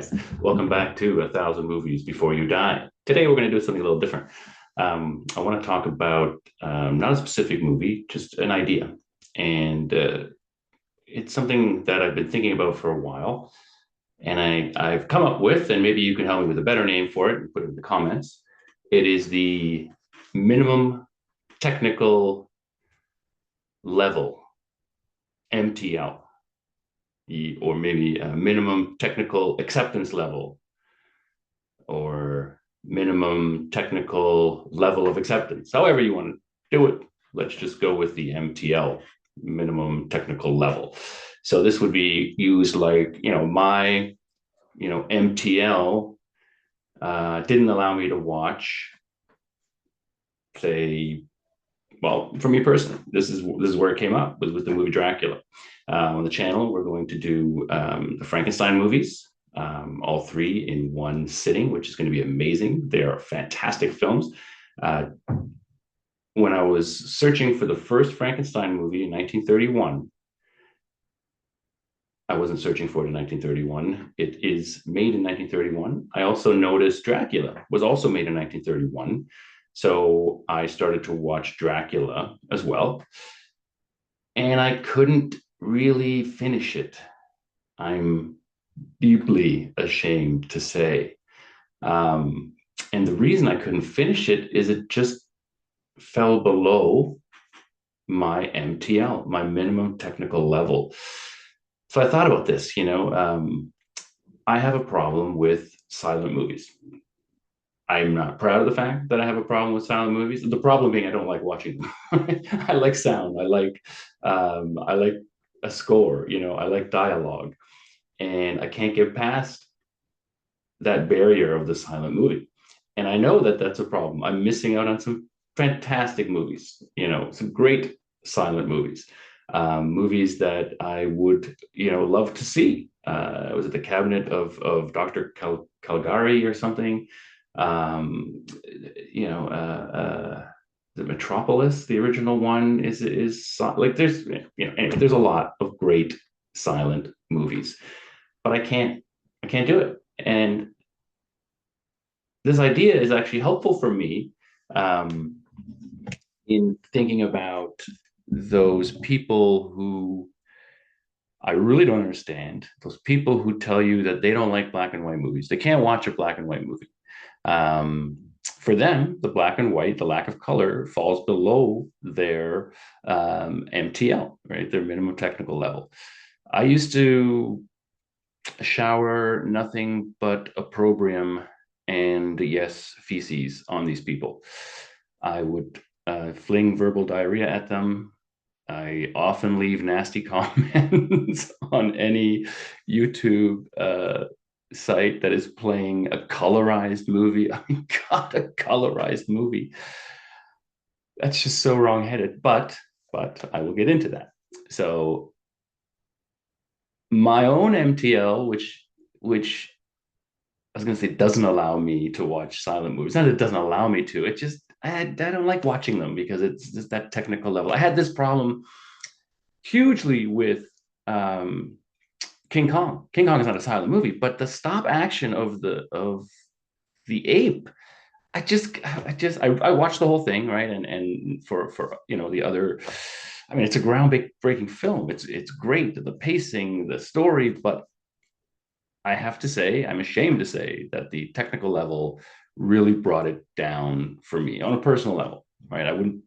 guys. Welcome back to A Thousand Movies Before You Die. Today, we're going to do something a little different. I want to talk about not a specific movie, just an idea. And it's something that I've been thinking about for a while. And I've come up with, and maybe you can help me with a better name for it and put it in the comments. It is the minimum technical level, MTL, or maybe a minimum technical acceptance level, or minimum technical level of acceptance. However you want to do it, let's just go with the MTL, minimum technical level. So this would be used like, my, MTL didn't allow me to watch, say, well, for me personally, this is where it came up was with the movie Dracula. On the channel, we're going to do the Frankenstein movies, all three in one sitting, which is going to be amazing. They are fantastic films. When I was searching for the first Frankenstein movie in 1931, I wasn't searching for it in 1931. It is made in 1931. I also noticed Dracula was also made in 1931. So I started to watch Dracula as well. And I couldn't really finish it. I'm deeply ashamed to say. And the reason I couldn't finish it is it just fell below my MTL, my minimum technical level. So I thought about this, I have a problem with silent movies. I'm not proud of the fact that I have a problem with silent movies. The problem being I don't like watching them. I like sound. I like a score, I like dialogue. And I can't get past that barrier of the silent movie. And I know that that's a problem. I'm missing out on some fantastic movies, some great silent movies, movies that I would, love to see. Was it The Cabinet of Dr. Caligari or something? The Metropolis, the original one is like anyway, there's a lot of great silent movies, but I can't do it. And this idea is actually helpful for me um, in thinking about those people who I really don't understand. Those people who tell you that they don't like black and white movies. They can't watch a black and white movie. For them, the black and white, the lack of color falls below their MTL, right? Their minimum technical level. I used to shower nothing but opprobrium and, yes, feces on these people. I would fling verbal diarrhea at them. I often leave nasty comments on any YouTube site that is playing a colorized movie. I mean, God, a colorized movie. That's just so wrongheaded. But I will get into that. So my own MTL, which I was going to say doesn't allow me to watch silent movies. Not that it doesn't allow me to. It just I don't like watching them because it's just that technical level. I had this problem hugely with King Kong. King Kong is not a silent movie, but the stop action of the ape. I watched the whole thing, right? And for the other, I mean, it's a groundbreaking film. It's great, the pacing, the story, but I have to say, I'm ashamed to say that the technical level really brought it down for me on a personal level, right? That wouldn't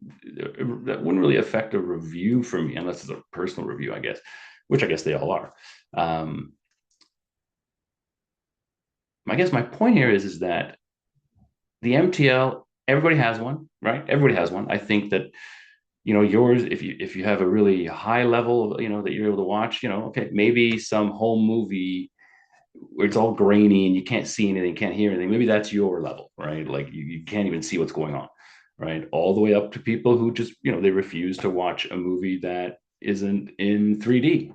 really affect a review for me unless it's a personal review, I guess, which I guess they all are. I guess my point here is that the MTL, everybody has one, right? Everybody has one. I think that yours, if you have a really high level, that you're able to watch, okay, maybe some home movie where it's all grainy and you can't see anything, can't hear anything. Maybe that's your level, right? Like you can't even see what's going on, right? All the way up to people who just, they refuse to watch a movie that isn't in 3D.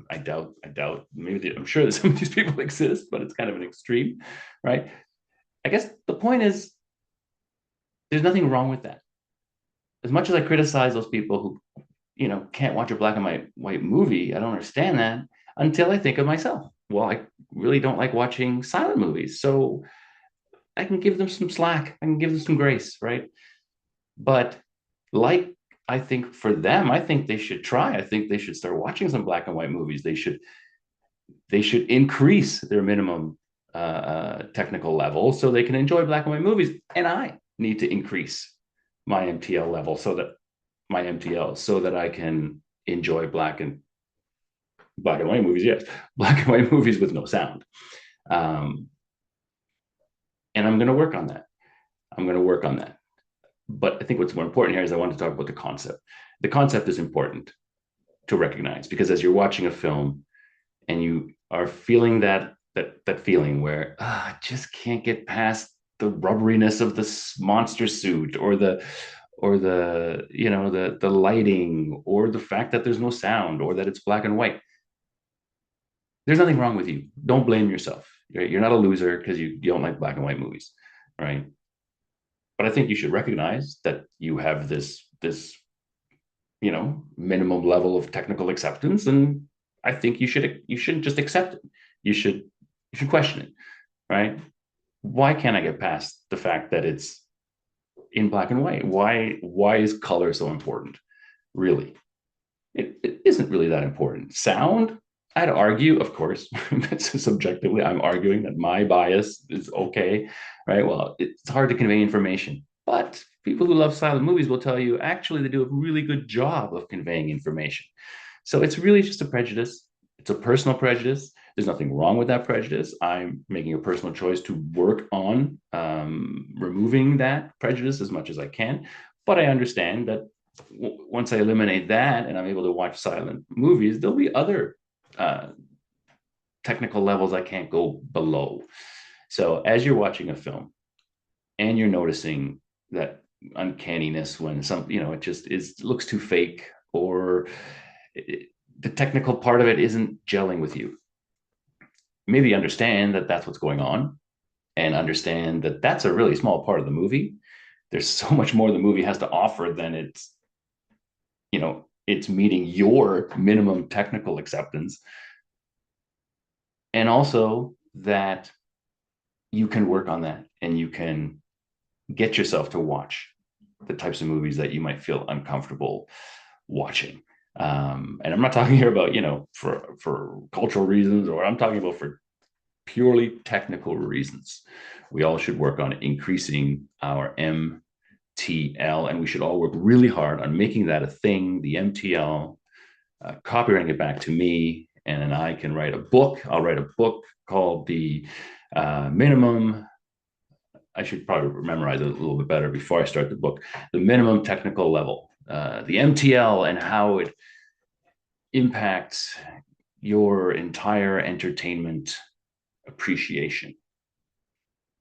I doubt, I'm sure that some of these people exist, but it's kind of an extreme, right? I guess the point is there's nothing wrong with that. As much as I criticize those people who, can't watch a black and white movie, I don't understand that until I think of myself, well, I really don't like watching silent movies. So I can give them some slack. I can give them some grace, right? But like, I think for them, I think they should try. I think they should start watching some black and white movies. They should increase their minimum technical level so they can enjoy black and white movies. And I need to increase my MTL level so that my MTL so that I can enjoy black and white movies. Yes, black and white movies with no sound. Um, and I'm going to work on that. I'm going to work on that. But I think what's more important here is I want to talk about the concept. The concept is important to recognize because as you're watching a film and you are feeling that feeling where I just can't get past the rubberiness of this monster suit or the the lighting or the fact that there's no sound or that it's black and white. There's nothing wrong with you. Don't blame yourself. You're not a loser because you don't like black and white movies, right? But I think you should recognize that you have this minimum level of technical acceptance, and I think you shouldn't just accept it. You should question it, right? Why can't I get past the fact that it's in black and white? Why is color so important? Really, it isn't really that important. Sound, I'd argue, of course, subjectively, I'm arguing that my bias is okay, right? Well, it's hard to convey information, but people who love silent movies will tell you actually they do a really good job of conveying information. So it's really just a prejudice. It's a personal prejudice. There's nothing wrong with that prejudice. I'm making a personal choice to work on removing that prejudice as much as I can. But I understand that once I eliminate that and I'm able to watch silent movies, there'll be other uh, technical levels I can't go below. So as you're watching a film and you're noticing that uncanniness when it just looks too fake or it, the technical part of it isn't gelling with you, maybe understand that that's what's going on and understand that that's a really small part of the movie. There's so much more the movie has to offer than it's meeting your minimum technical acceptance. And also that you can work on that and you can get yourself to watch the types of movies that you might feel uncomfortable watching. And I'm not talking here about, for cultural reasons, or I'm talking about for purely technical reasons. We all should work on increasing our MTL, and we should all work really hard on making that a thing, the MTL, copywriting it back to me, and then I can write a book. I'll write a book called the minimum. I should probably memorize it a little bit better before I start the book. The minimum technical level, the MTL, and how it impacts your entire entertainment appreciation.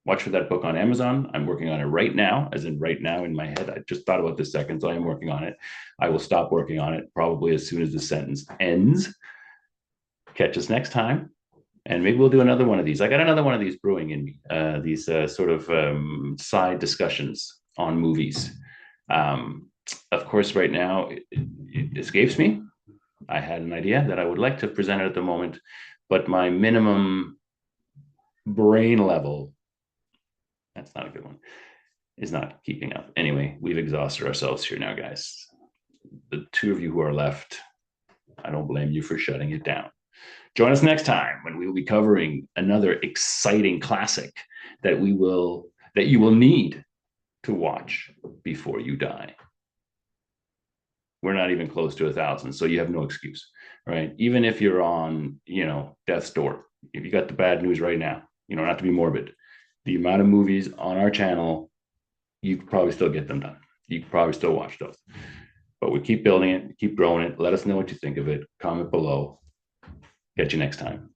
Watch for that book on Amazon. I'm working on it right now, as in right now in my head. I just thought about this second, so I am working on it. I will stop working on it probably as soon as the sentence ends. Catch us next time. And maybe we'll do another one of these. I got another one of these brewing in me, these sort of side discussions on movies. Of course, right now, it escapes me. I had an idea that I would like to present it at the moment, but my minimum brain level, that's not a good one, is not keeping up. Anyway, we've exhausted ourselves here now, guys. The two of you who are left, I don't blame you for shutting it down. Join us next time when we will be covering another exciting classic that you will need to watch before you die. We're not even close to 1,000, so you have no excuse, right? Even if you're on, death's door, if you got the bad news right now, not to be morbid, the amount of movies on our channel, you could probably still get them done. You could probably still watch those. But we keep building it, keep growing it. Let us know what you think of it. Comment below. Catch you next time.